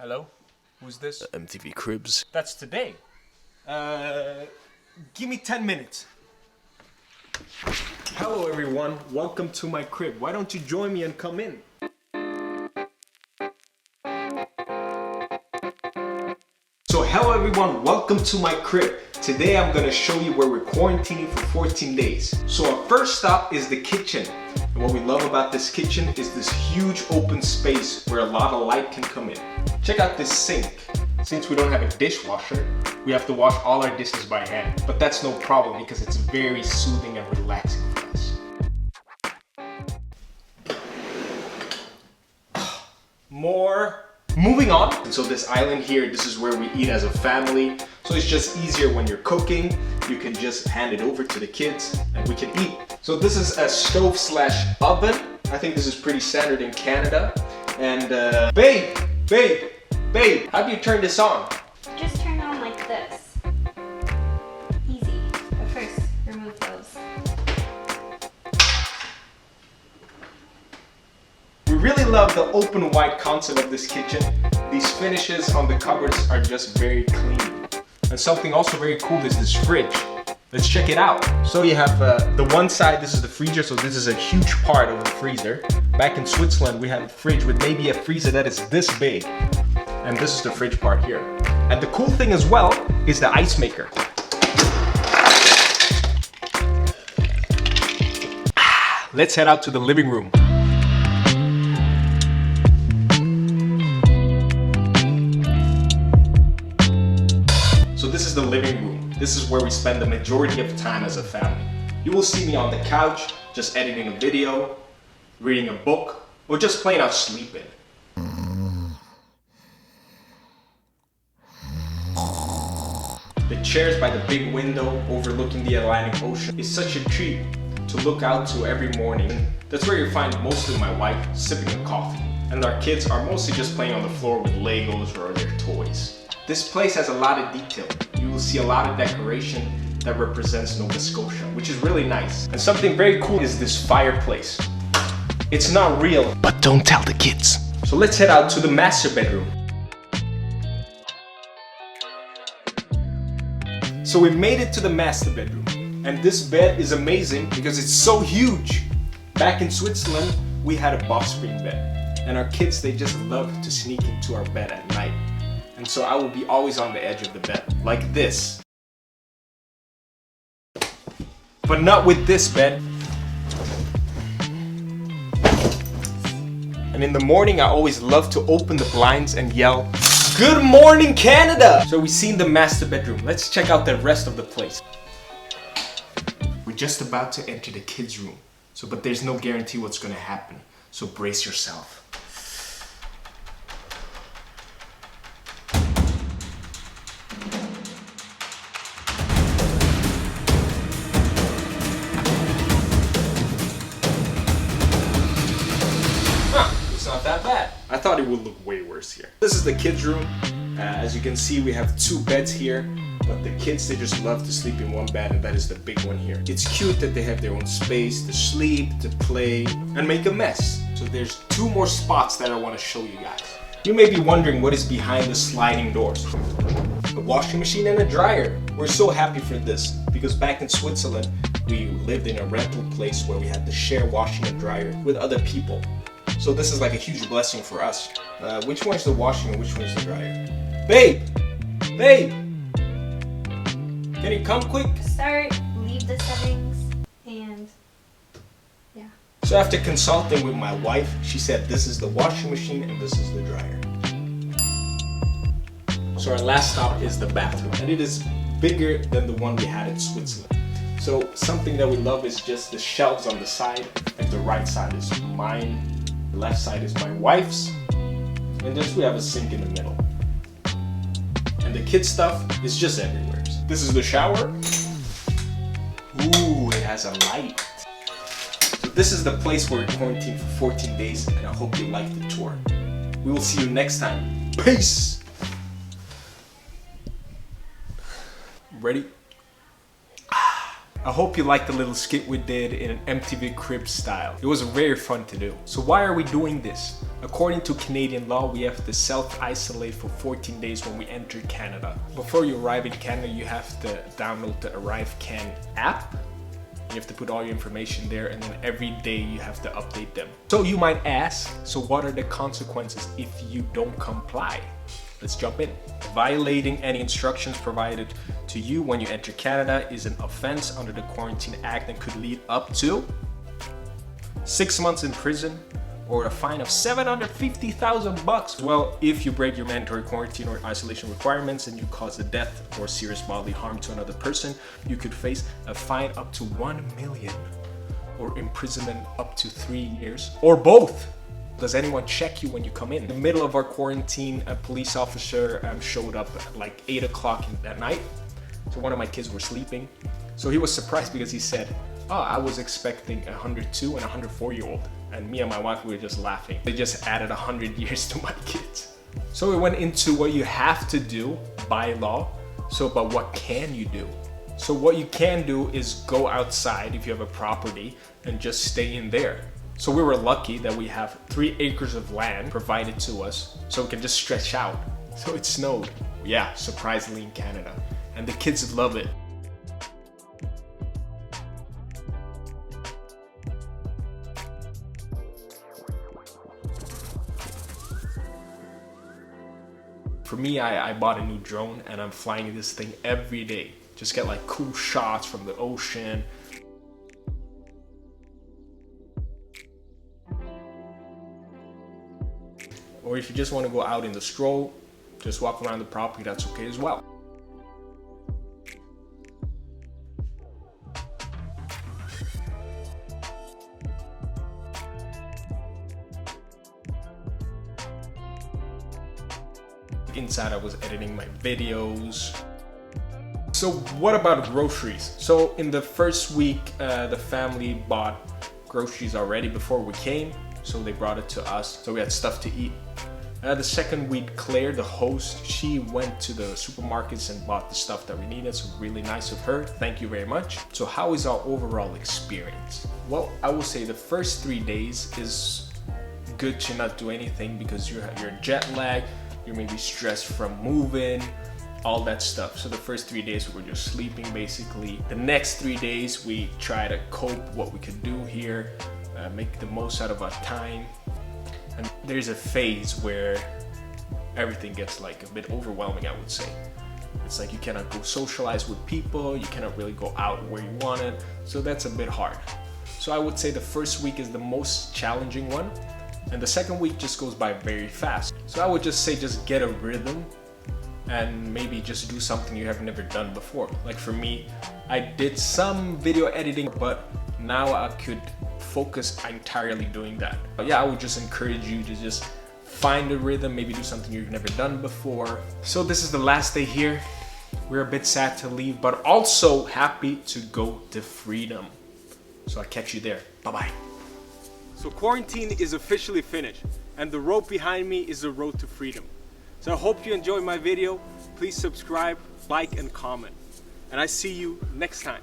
Hello? Who's this? MTV Cribs. That's today. Give me 10 minutes. Hello everyone, welcome to my crib. Why don't you join me and come in? So hello everyone, welcome to my crib. Today I'm gonna show you where we're quarantining for 14 days. So our first stop is the kitchen. And what we love about this kitchen is this huge open space where a lot of light can come in. Check out this sink. Since we don't have a dishwasher, we have to wash all our dishes by hand. But that's no problem because it's very soothing and relaxing for us. More. Moving on. And so this island here, this is where we eat as a family. So it's just easier when you're cooking. You can just hand it over to the kids and we can eat. So this is a stove / oven. I think this is pretty standard in Canada. And babe, how do you turn this on? Just turn it on like this. Easy. But first, remove those. We really love the open white concept of this kitchen. These finishes on the cupboards are just very clean. And something also very cool is this fridge. Let's check it out. So you have the one side, this is the freezer, so this is a huge part of the freezer. Back in Switzerland, we have a fridge with maybe a freezer that is this big. And this is the fridge part here. And the cool thing as well is the ice maker. Let's head out to the living room. So this is the living room. This is where we spend the majority of time as a family. You will see me on the couch, just editing a video, reading a book, or just plain out sleeping. The chairs by the big window overlooking the Atlantic Ocean is such a treat to look out to every morning. That's where you find mostly my wife sipping a coffee. And our kids are mostly just playing on the floor with Legos or their toys. This place has a lot of detail. You will see a lot of decoration that represents Nova Scotia, which is really nice. And something very cool is this fireplace. It's not real, but don't tell the kids. So let's head out to the master bedroom. So we made it to the master bedroom. And this bed is amazing because it's so huge. Back in Switzerland, we had a box spring bed. And our kids, they just love to sneak into our bed at night. And so I will be always on the edge of the bed, like this. But not with this bed. And in the morning, I always love to open the blinds and yell, "Good morning, Canada!" So we've seen the master bedroom. Let's check out the rest of the place. We're just about to enter the kids' room. But there's no guarantee what's gonna happen. So brace yourself. It's not that bad. I thought it would look way worse here. This is the kids' room. As you can see, we have 2 beds here, but the kids, they just love to sleep in one bed, and that is the big one here. It's cute that they have their own space to sleep, to play, and make a mess. So there's 2 more spots that I want to show you guys. You may be wondering what is behind the sliding doors. A washing machine and a dryer. We're so happy for this because back in Switzerland, we lived in a rental place where we had to share washing and dryer with other people. So this is like a huge blessing for us. Which one's the washing and which one's the dryer? Babe! Can you come quick? Leave the settings, and yeah. So after consulting with my wife, she said this is the washing machine and this is the dryer. So our last stop is the bathroom, and it is bigger than the one we had in Switzerland. So something that we love is just the shelves on the side, and the right side is mine, the left side is my wife's, and then we have a sink in the middle. And the kids' stuff is just everywhere. This is the shower. Ooh, it has a light. So this is the place where we're quarantined for 14 days, and I hope you like the tour. We will see you next time. Peace! Ready? I hope you liked the little skit we did in an MTV Cribs style. It was very fun to do. So why are we doing this? According to Canadian law, we have to self-isolate for 14 days when we enter Canada. Before you arrive in Canada, you have to download the ArriveCan app. You have to put all your information there, and then every day you have to update them. So you might ask, so what are the consequences if you don't comply? Let's jump in. Violating any instructions provided to you when you enter Canada is an offense under the Quarantine Act and could lead up to 6 months in prison or a fine of $750,000. Well, if you break your mandatory quarantine or isolation requirements and you cause a death or serious bodily harm to another person, you could face a fine up to $1 million or imprisonment up to 3 years, or both. Does anyone check you when you come in? In the middle of our quarantine, a police officer showed up at like 8 o'clock that night. So one of my kids were sleeping. So he was surprised because he said, oh, I was expecting a 102 and a 104-year-old. And me and my wife, we were just laughing. They just added 100 years to my kids. So we went into what you have to do by law. So, but what can you do? So what you can do is go outside if you have a property and just stay in there. So we were lucky that we have 3 acres of land provided to us so we can just stretch out. So it snowed. Yeah, surprisingly in Canada. And the kids love it. For me, I bought a new drone and I'm flying this thing every day. Just get like cool shots from the ocean. Or if you just want to go out in the stroll, just walk around the property, that's okay as well. Inside I was editing my videos. So what about groceries? So in the first week, the family bought groceries already before we came. So they brought it to us, so we had stuff to eat. The second week, Claire, the host, she went to the supermarkets and bought the stuff that we needed, so really nice of her. Thank you very much. So how is our overall experience? Well, I will say the first 3 days is good to not do anything because you're jet lag, you're maybe stressed from moving, all that stuff. So the first 3 days we were just sleeping basically. The next 3 days we try to cope what we could do here, make the most out of our time. And there's a phase where everything gets like a bit overwhelming, I would say. It's like you cannot go socialize with people, you cannot really go out where you want it, so that's a bit hard. So I would say the first week is the most challenging one, and the second week just goes by very fast. So I would just say just get a rhythm and maybe just do something you have never done before. Like for me, I did some video editing, but now I could focus entirely doing that. But yeah, I would just encourage you to just find a rhythm, maybe do something you've never done before. So this is the last day here. We're a bit sad to leave, but also happy to go to freedom. So I'll catch you there. Bye-bye. So quarantine is officially finished, and the road behind me is the road to freedom. So I hope you enjoyed my video. Please subscribe, like, and comment. And I see you next time.